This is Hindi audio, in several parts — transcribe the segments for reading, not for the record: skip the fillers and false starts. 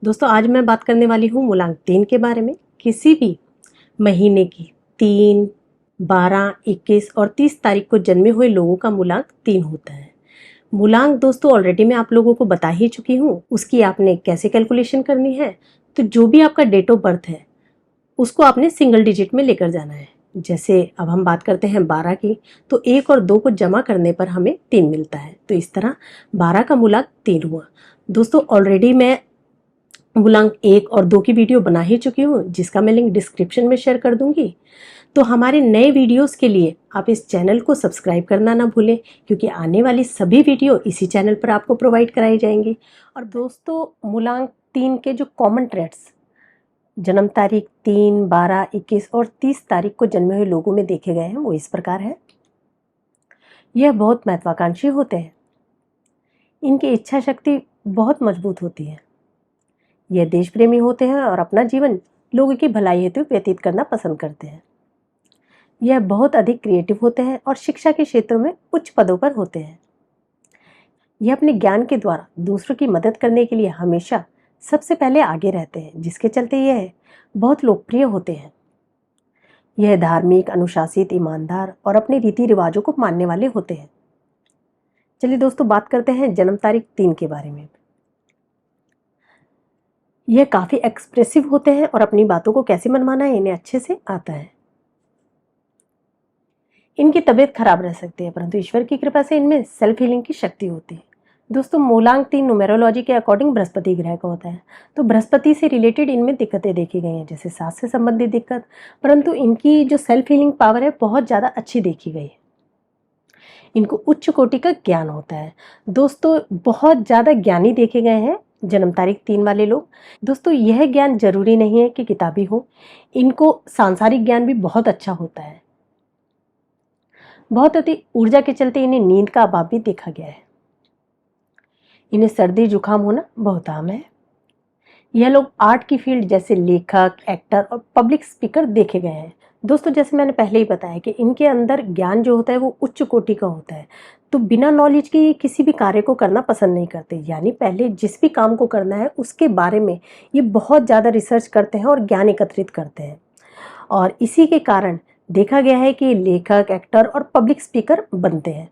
दोस्तों आज मैं बात करने वाली हूँ मूलांक 3 के बारे में। किसी भी महीने की 3, 12, 21 और 30 तारीख को जन्मे हुए लोगों का मूलांक 3 होता है। मूलांक दोस्तों ऑलरेडी मैं आप लोगों को बता ही चुकी हूँ, उसकी आपने कैसे कैलकुलेशन करनी है। तो जो भी आपका डेट ऑफ बर्थ है उसको आपने सिंगल डिजिट में लेकर जाना है। जैसे अब हम बात करते हैं 12 की, तो 1 और 2 को जमा करने पर हमें 3 मिलता है। तो इस तरह 12 का मूलांक 3 हुआ। दोस्तों ऑलरेडी मैं मूलांक 1 और 2 की वीडियो बना ही चुकी हूँ, जिसका मैं लिंक डिस्क्रिप्शन में शेयर कर दूंगी। तो हमारे नए वीडियोस के लिए आप इस चैनल को सब्सक्राइब करना ना भूलें, क्योंकि आने वाली सभी वीडियो इसी चैनल पर आपको प्रोवाइड कराई जाएंगी। और दोस्तों मूलांक 3 के जो कॉमन ट्रेड्स जन्म तारीख 3, 12, 21 और 30 तारीख को जन्मे हुए लोगों में देखे गए हैं वो इस प्रकार है। यह बहुत महत्वाकांक्षी होते हैं, इनकी इच्छा शक्ति बहुत मजबूत होती है। यह देश प्रेमी होते हैं और अपना जीवन लोगों की भलाई हेतु व्यतीत करना पसंद करते हैं। यह बहुत अधिक क्रिएटिव होते हैं और शिक्षा के क्षेत्र में उच्च पदों पर होते हैं। यह अपने ज्ञान के द्वारा दूसरों की मदद करने के लिए हमेशा सबसे पहले आगे रहते हैं, जिसके चलते यह बहुत लोकप्रिय होते हैं। यह धार्मिक, अनुशासित, ईमानदार और अपने रीति रिवाजों को मानने वाले होते हैं। चलिए दोस्तों बात करते हैं जन्म तारीख 3 के बारे में। यह काफ़ी एक्सप्रेसिव होते हैं और अपनी बातों को कैसे मनवाना है इन्हें अच्छे से आता है। इनकी तबीयत खराब रह सकती है, परंतु ईश्वर की कृपा से इनमें सेल्फ हीलिंग की शक्ति होती है। दोस्तों मूलांक 3 न्यूमेरोलॉजी के अकॉर्डिंग बृहस्पति ग्रह का होता है। तो बृहस्पति से रिलेटेड इनमें दिक्कतें देखी गई हैं, जैसे सांस से संबंधित दिक्कत, परंतु इनकी जो सेल्फ हीलिंग पावर है बहुत ज़्यादा अच्छी देखी गई है। इनको उच्च कोटि का ज्ञान होता है। दोस्तों बहुत ज़्यादा ज्ञानी देखे गए हैं जन्म तारीख 3 वाले लोग। दोस्तों यह ज्ञान जरूरी नहीं है कि किताबी हो, इनको सांसारिक ज्ञान भी बहुत अच्छा होता है। बहुत अधिक ऊर्जा के चलते इन्हें नींद का अभाव भी देखा गया है। इन्हें सर्दी जुकाम होना बहुत आम है। यह लोग आर्ट की फील्ड जैसे लेखक, एक्टर और पब्लिक स्पीकर देखे गए हैं। दोस्तों जैसे मैंने पहले ही बताया कि इनके अंदर ज्ञान जो होता है वो उच्च कोटि का होता है। तो बिना नॉलेज के ये किसी भी कार्य को करना पसंद नहीं करते, यानी पहले जिस भी काम को करना है उसके बारे में ये बहुत ज़्यादा रिसर्च करते हैं और ज्ञान एकत्रित करते हैं। और इसी के कारण देखा गया है कि लेखक, एक्टर और पब्लिक स्पीकर बनते हैं।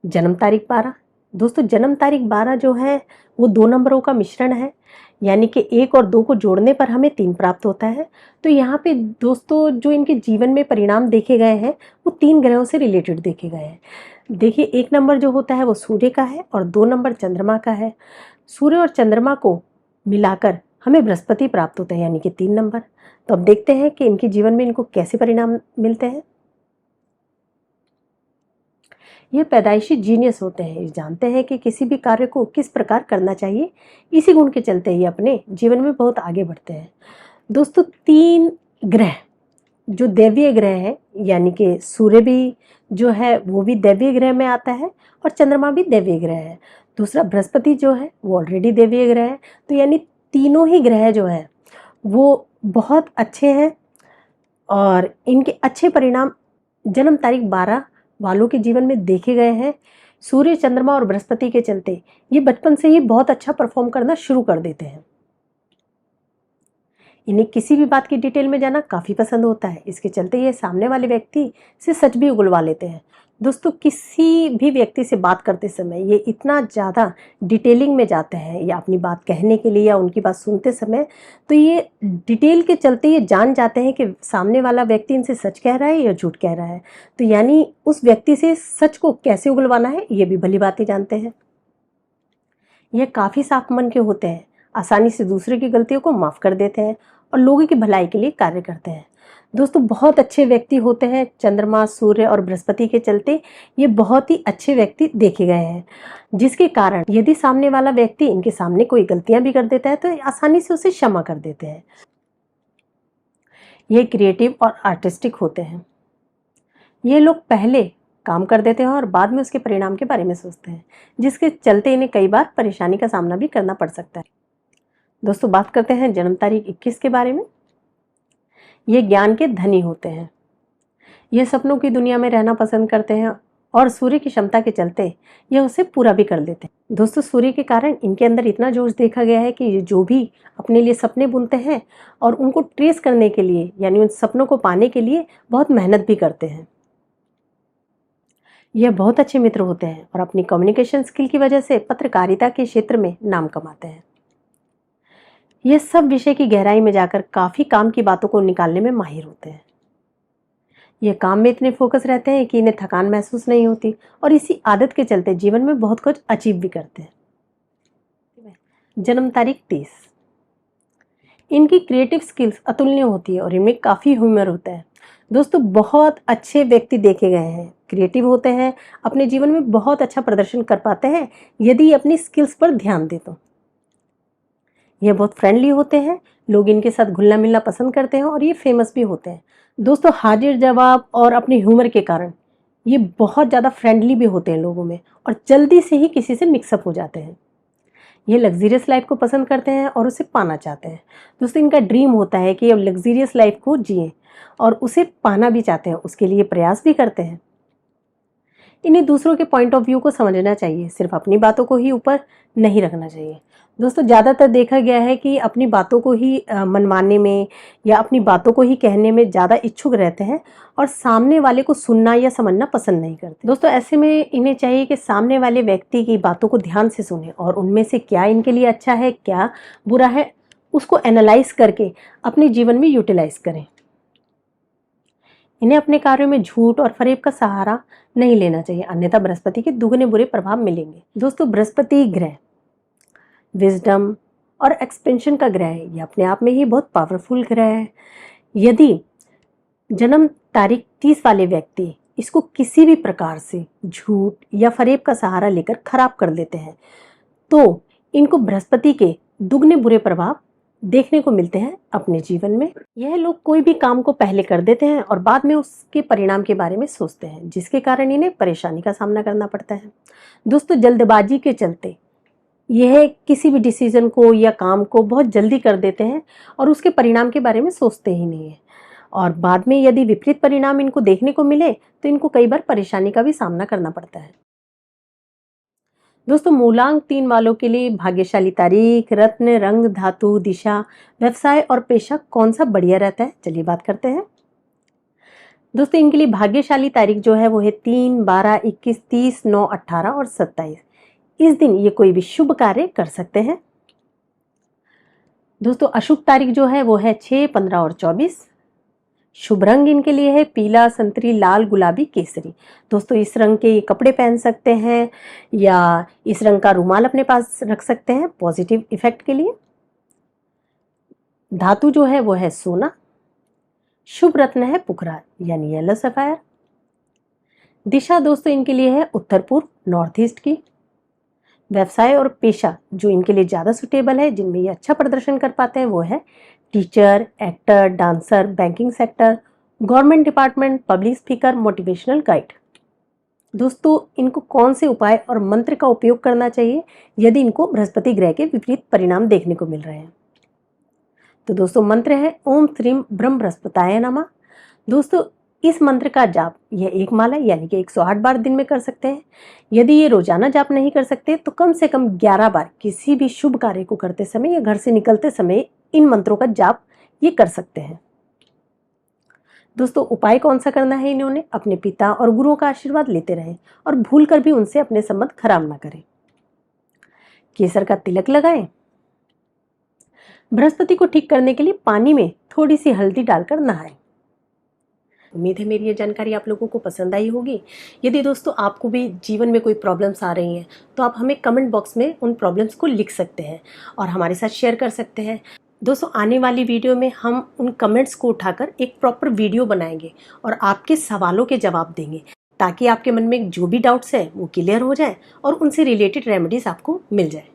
जन्म तारीख 12। दोस्तों जन्म तारीख 12 जो है वो 2 नंबरों का मिश्रण है, यानी कि 1 और 2 को जोड़ने पर हमें 3 प्राप्त होता है। तो यहाँ पे दोस्तों जो इनके जीवन में परिणाम देखे गए हैं वो 3 ग्रहों से रिलेटेड देखे गए हैं। देखिए 1 नंबर जो होता है वो सूर्य का है और 2 नंबर चंद्रमा का है। सूर्य और चंद्रमा को मिलाकर हमें बृहस्पति प्राप्त होता है, यानी कि 3 नंबर। तो अब देखते हैं कि इनके जीवन में इनको कैसे परिणाम मिलते हैं। ये पैदाइशी जीनियस होते हैं, ये जानते हैं कि किसी भी कार्य को किस प्रकार करना चाहिए। इसी गुण के चलते ये अपने जीवन में बहुत आगे बढ़ते हैं। दोस्तों 3 ग्रह जो दैवीय ग्रह हैं, यानी कि सूर्य भी जो है वो भी दैवीय ग्रह में आता है और चंद्रमा भी दैवीय ग्रह है। दूसरा बृहस्पति जो है वो ऑलरेडी दैवीय ग्रह है। तो यानी तीनों ही ग्रह जो है वो बहुत अच्छे हैं और इनके अच्छे परिणाम जन्म तारीख 12 वालों के जीवन में देखे गए हैं। सूर्य, चंद्रमा और बृहस्पति के चलते ये बचपन से ही बहुत अच्छा परफॉर्म करना शुरू कर देते हैं। इन्हें किसी भी बात की डिटेल में जाना काफ़ी पसंद होता है, इसके चलते ये सामने वाले व्यक्ति से सच भी उगलवा लेते हैं। दोस्तों किसी भी व्यक्ति से बात करते समय ये इतना ज़्यादा डिटेलिंग में जाते हैं या अपनी बात कहने के लिए या उनकी बात सुनते समय, तो ये डिटेल के चलते ये जान जाते हैं कि सामने वाला व्यक्ति इनसे सच कह रहा है या झूठ कह रहा है। तो यानी उस व्यक्ति से सच को कैसे उगलवाना है ये भी भली बात ही जानते हैं। यह काफ़ी साफ मन के होते हैं, आसानी से दूसरे की गलतियों को माफ़ कर देते हैं और लोगों की भलाई के लिए कार्य करते हैं। दोस्तों बहुत अच्छे व्यक्ति होते हैं। चंद्रमा, सूर्य और बृहस्पति के चलते ये बहुत ही अच्छे व्यक्ति देखे गए हैं, जिसके कारण यदि सामने वाला व्यक्ति इनके सामने कोई गलतियां भी कर देता है तो आसानी से उसे क्षमा कर देते हैं। ये क्रिएटिव और आर्टिस्टिक होते हैं। ये लोग पहले काम कर देते हैं और बाद में उसके परिणाम के बारे में सोचते हैं, जिसके चलते इन्हें कई बार परेशानी का सामना भी करना पड़ सकता है। दोस्तों बात करते हैं जन्म तारीख 21 के बारे में। ये ज्ञान के धनी होते हैं। ये सपनों की दुनिया में रहना पसंद करते हैं और सूर्य की क्षमता के चलते यह उसे पूरा भी कर देते हैं। दोस्तों, सूर्य के कारण इनके अंदर इतना जोश देखा गया है कि ये जो भी अपने लिए सपने बुनते हैं और उनको ट्रेस करने के लिए, यानी उन सपनों को पाने के लिए बहुत मेहनत भी करते हैं। यह बहुत अच्छे मित्र होते हैं और अपनी कम्युनिकेशन स्किल की वजह से पत्रकारिता के क्षेत्र में नाम कमाते हैं। यह सब विषय की गहराई में जाकर काफ़ी काम की बातों को निकालने में माहिर होते हैं। ये काम में इतने फोकस रहते हैं कि इन्हें थकान महसूस नहीं होती और इसी आदत के चलते जीवन में बहुत कुछ अचीव भी करते हैं। जन्म तारीख 30। इनकी क्रिएटिव स्किल्स अतुलनीय होती है और इनमें काफ़ी ह्यूमर होता है। दोस्तों, बहुत अच्छे व्यक्ति देखे गए हैं, क्रिएटिव होते हैं, अपने जीवन में बहुत अच्छा प्रदर्शन कर पाते हैं यदि अपनी स्किल्स पर ध्यान दे तो। ये बहुत फ्रेंडली होते हैं, लोग इनके साथ घुलना मिलना पसंद करते हैं और ये फेमस भी होते हैं। दोस्तों, हाजिर जवाब और अपने ह्यूमर के कारण ये बहुत ज़्यादा फ्रेंडली भी होते हैं लोगों में और जल्दी से ही किसी से मिक्सअप हो जाते हैं। ये लग्जीरियस लाइफ को पसंद करते हैं और उसे पाना चाहते हैं। दोस्तों, इनका ड्रीम होता है कि ये लग्जीरियस लाइफ को जिएं और उसे पाना भी चाहते हैं, उसके लिए प्रयास भी करते हैं। इन्हें दूसरों के पॉइंट ऑफ व्यू को समझना चाहिए, सिर्फ अपनी बातों को ही ऊपर नहीं रखना चाहिए। दोस्तों, ज़्यादातर देखा गया है कि अपनी बातों को ही मनवाने में या अपनी बातों को ही कहने में ज़्यादा इच्छुक रहते हैं और सामने वाले को सुनना या समझना पसंद नहीं करते। दोस्तों, ऐसे में इन्हें चाहिए कि सामने वाले व्यक्ति की बातों को ध्यान से सुने और उनमें से क्या इनके लिए अच्छा है, क्या बुरा है, उसको एनालाइज करके अपने जीवन में यूटिलाइज करें। इन्हें अपने कार्यों में झूठ और फरेब का सहारा नहीं लेना चाहिए, अन्यथा बृहस्पति के दुगने बुरे प्रभाव मिलेंगे। दोस्तों, बृहस्पति ग्रह विजडम और एक्सपेंशन का ग्रह है। ये अपने आप में ही बहुत पावरफुल ग्रह है। यदि जन्म तारीख 30 वाले व्यक्ति इसको किसी भी प्रकार से झूठ या फरेब का सहारा लेकर खराब कर देते हैं तो इनको बृहस्पति के दुगने बुरे प्रभाव देखने को मिलते हैं अपने जीवन में। यह लोग कोई भी काम को पहले कर देते हैं और बाद में उसके परिणाम के बारे में सोचते हैं, जिसके कारण इन्हें परेशानी का सामना करना पड़ता है। दोस्तों, जल्दबाजी के चलते यह किसी भी डिसीजन को या काम को बहुत जल्दी कर देते हैं और उसके परिणाम के बारे में सोचते ही नहीं है और बाद में यदि विपरीत परिणाम इनको देखने को मिले तो इनको कई बार परेशानी का भी सामना करना पड़ता है। दोस्तों, मूलांक 3 वालों के लिए भाग्यशाली तारीख, रत्न, रंग, धातु, दिशा, व्यवसाय और पेशा कौन सा बढ़िया रहता है, चलिए बात करते हैं। दोस्तों, इनके लिए भाग्यशाली तारीख जो है वो है 3, 12, 21, 30, 9, 18 और 27। इस दिन ये कोई भी शुभ कार्य कर सकते हैं। दोस्तों, अशुभ तारीख जो है वो है 6, 15 और 24। शुभ रंग इनके लिए है पीला, संतरी, लाल, गुलाबी, केसरी। दोस्तों, इस रंग के ये कपड़े पहन सकते हैं या इस रंग का रुमाल अपने पास रख सकते हैं पॉजिटिव इफेक्ट के लिए। धातु जो है वो है सोना। शुभ रत्न है पुखरा यानी येलो सफायर। दिशा दोस्तों इनके लिए है उत्तर पूर्व, नॉर्थ ईस्ट की। व्यवसाय और पेशा जो इनके लिए ज़्यादा सुटेबल है, जिनमें ये अच्छा प्रदर्शन कर पाते हैं, वो है teacher, actor, dancer, banking sector, government department, public speaker, motivational guide. दोस्तों, इनको कौन से उपाय और मंत्र का उपयोग करना चाहिए यदि इनको बृहस्पति ग्रह के विपरीत परिणाम देखने को मिल रहे हैं? तो दोस्तों, मंत्र है ओम श्रीम ब्रह्म बृहस्पताय नमः। दोस्तों, इस मंत्र का जाप यह एक माला यानी कि 108 बार दिन में कर सकते हैं। यदि ये रोजाना जाप नहीं कर सकते तो कम से कम 11 बार किसी भी शुभ कार्य को करते समय या घर से निकलते समय इन मंत्रों का जाप ये कर सकते हैं। दोस्तों, उपाय कौन सा करना है इन्होंने? अपने पिता और गुरुओं का आशीर्वाद लेते रहें और भूल कर भी उनसे अपने संबंध खराब ना करें। केसर का तिलक लगाएं। बृहस्पति को ठीक करने के लिए पानी में थोड़ी सी हल्दी डालकर नहाएं। उम्मीद है मेरी ये जानकारी आप लोगों को पसंद आई होगी। यदि दोस्तों आपको भी जीवन में कोई प्रॉब्लम्स आ रही हैं तो आप हमें कमेंट बॉक्स में उन प्रॉब्लम्स को लिख सकते हैं और हमारे साथ शेयर कर सकते हैं। दोस्तों, आने वाली वीडियो में हम उन कमेंट्स को उठाकर एक प्रॉपर वीडियो बनाएंगे और आपके सवालों के जवाब देंगे ताकि आपके मन में जो भी डाउट्स हैं वो क्लियर हो जाए और उनसे रिलेटेड रेमेडीज आपको मिल जाए।